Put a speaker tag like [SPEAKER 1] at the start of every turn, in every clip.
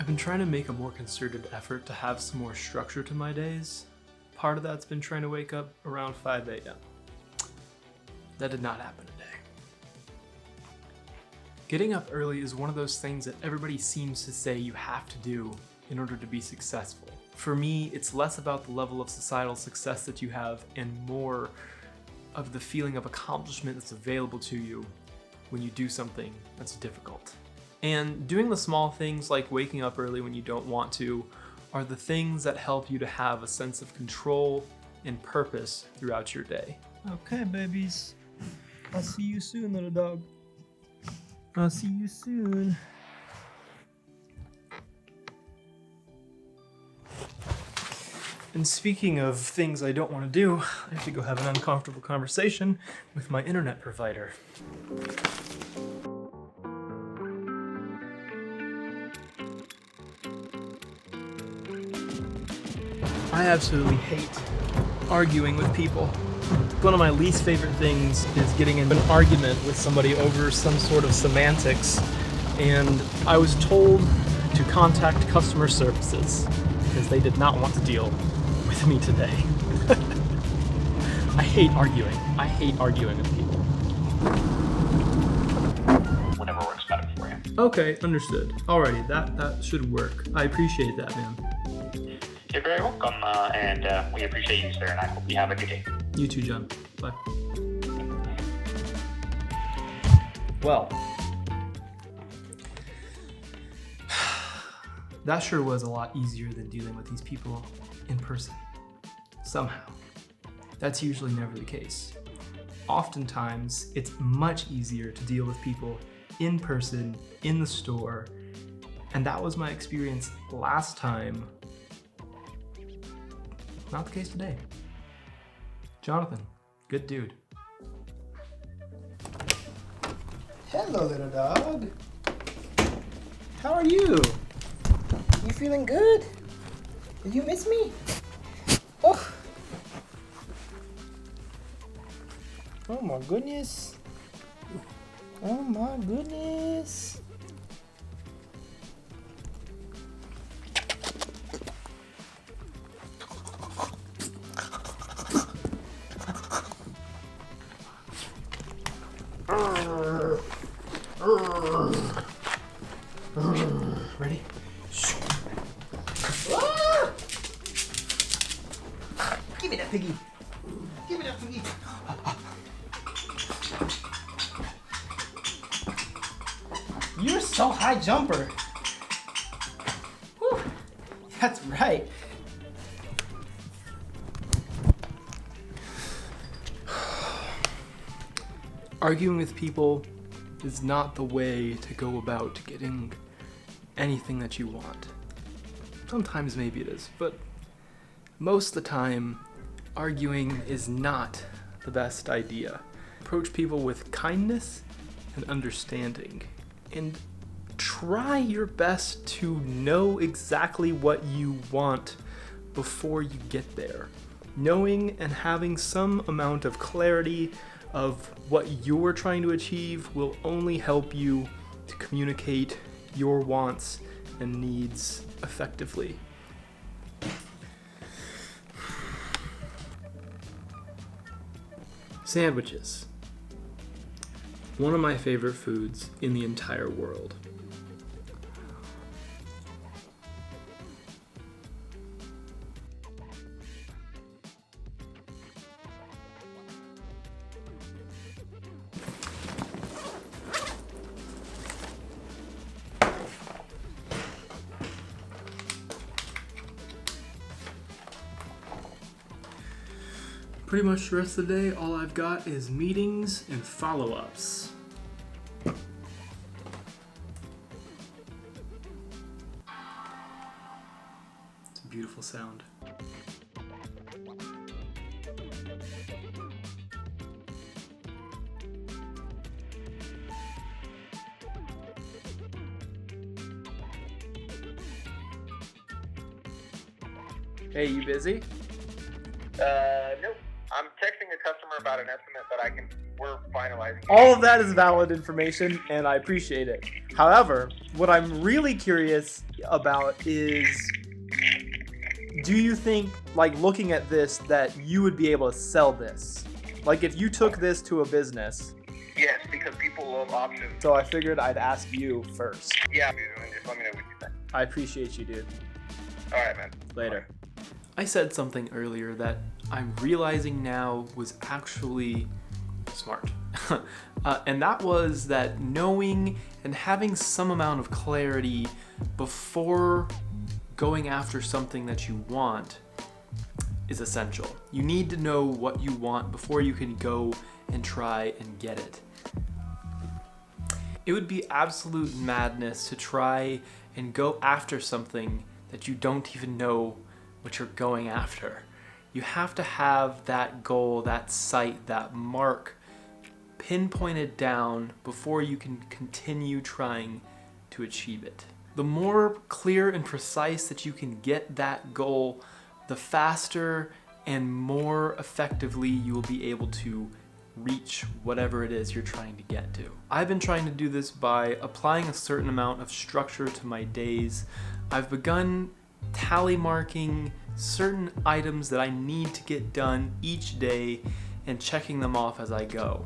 [SPEAKER 1] I've been trying to make a more concerted effort to have some more structure to my days. Part of that's been trying to wake up around 5 a.m. That did not happen today. Getting up early is one of those things that everybody seems to say you have to do in order to be successful. For me, it's less about the level of societal success that you have and more of the feeling of accomplishment that's available to you when you do something that's difficult. And doing the small things like waking up early when you don't want to are the things that help you to have a sense of control and purpose throughout your day.
[SPEAKER 2] Okay, babies. I'll see you soon, little dog. I'll see you soon.
[SPEAKER 1] And speaking of things I don't want to do, I have to go have an uncomfortable conversation with my internet provider. I absolutely hate arguing with people. One of my least favorite things is getting into an argument with somebody over some sort of semantics, and I was told to contact customer services because they did not want to deal with me today. I hate arguing. I hate arguing with people.
[SPEAKER 3] Whatever works better for you.
[SPEAKER 1] Okay, understood. Alrighty, that should work. I appreciate that, man.
[SPEAKER 3] You're very welcome, and we appreciate you, sir, and I hope you have a good day.
[SPEAKER 1] You too, John. Bye. Well, that sure was a lot easier than dealing with these people in person. Somehow. That's usually never the case. Oftentimes, it's much easier to deal with people in person, in the store, and that was my experience last time. Not the case today. Jonathan, good dude.
[SPEAKER 2] Hello, little dog. How are you? You feeling good? Did you miss me? Oh. Oh my goodness. Oh my goodness.
[SPEAKER 1] Ready?
[SPEAKER 2] Ah! Give me that piggy. Give me that piggy. You're so high jumper. Whew. That's right.
[SPEAKER 1] Arguing with people is not the way to go about getting anything that you want. Sometimes maybe it is, but most of the time, arguing is not the best idea. Approach people with kindness and understanding, and try your best to know exactly what you want before you get there. Knowing and having some amount of clarity of what you're trying to achieve will only help you to communicate your wants and needs effectively. Sandwiches. One of my favorite foods in the entire world. Pretty much the rest of the day, all I've got is meetings and follow-ups. It's a beautiful sound. Hey, you busy?
[SPEAKER 3] Nope. I'm texting a customer about an estimate that we're finalizing.
[SPEAKER 1] All of that is valid information, and I appreciate it. However, what I'm really curious about is, do you think, like, looking at this, that you would be able to sell this? Like, if you took this to a business.
[SPEAKER 4] Yes, because people love options.
[SPEAKER 1] So I figured I'd ask you first.
[SPEAKER 4] Yeah, dude, and just let me know what you think.
[SPEAKER 1] I appreciate you, dude.
[SPEAKER 4] All right, man.
[SPEAKER 1] Later. I said something earlier that I'm realizing now was actually smart. And that was that knowing and having some amount of clarity before going after something that you want is essential. You need to know what you want before you can go and try and get it. It would be absolute madness to try and go after something that you don't even know what you're going after. You have to have that goal, that sight, that mark pinpointed down before you can continue trying to achieve it. The more clear and precise that you can get that goal, the faster and more effectively you will be able to reach whatever it is you're trying to get to. I've been trying to do this by applying a certain amount of structure to my days. I've begun tally marking certain items that I need to get done each day and checking them off as I go.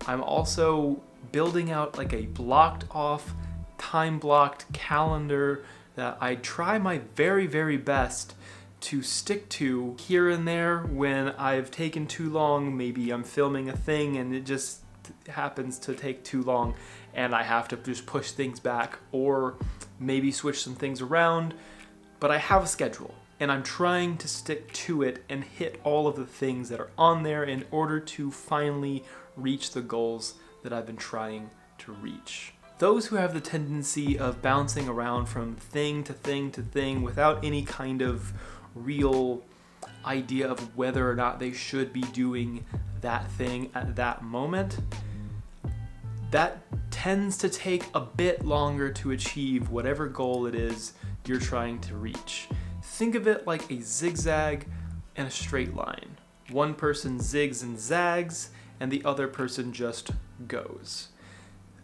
[SPEAKER 1] I'm also building out like a blocked off, time blocked calendar that I try my very, very best to stick to here and there when I've taken too long. Maybe I'm filming a thing and it just happens to take too long and I have to just push things back or maybe switch some things around. But I have a schedule and I'm trying to stick to it and hit all of the things that are on there in order to finally reach the goals that I've been trying to reach. Those who have the tendency of bouncing around from thing to thing to thing without any kind of real idea of whether or not they should be doing that thing at that moment, that tends to take a bit longer to achieve whatever goal it is you're trying to reach. Think of it like a zigzag and a straight line. One person zigs and zags and the other person just goes.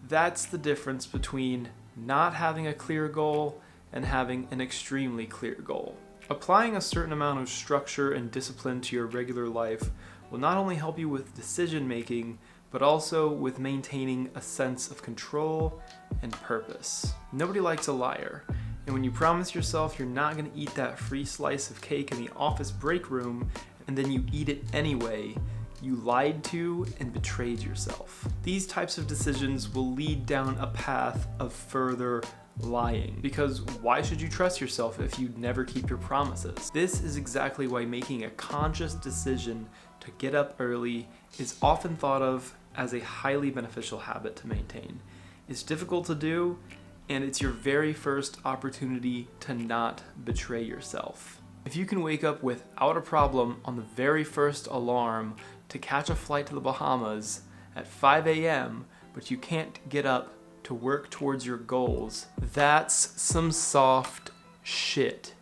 [SPEAKER 1] That's the difference between not having a clear goal and having an extremely clear goal. Applying a certain amount of structure and discipline to your regular life will not only help you with decision making, but also with maintaining a sense of control and purpose. Nobody likes a liar, and when you promise yourself you're not going to eat that free slice of cake in the office break room, and then you eat it anyway, you lied to and betrayed yourself. These types of decisions will lead down a path of further lying, because why should you trust yourself if you never keep your promises? This is exactly why making a conscious decision to get up early is often thought of as a highly beneficial habit to maintain. It's difficult to do, and it's your very first opportunity to not betray yourself. If you can wake up without a problem on the very first alarm to catch a flight to the Bahamas at 5 a.m., but you can't get up to work towards your goals, that's some soft shit.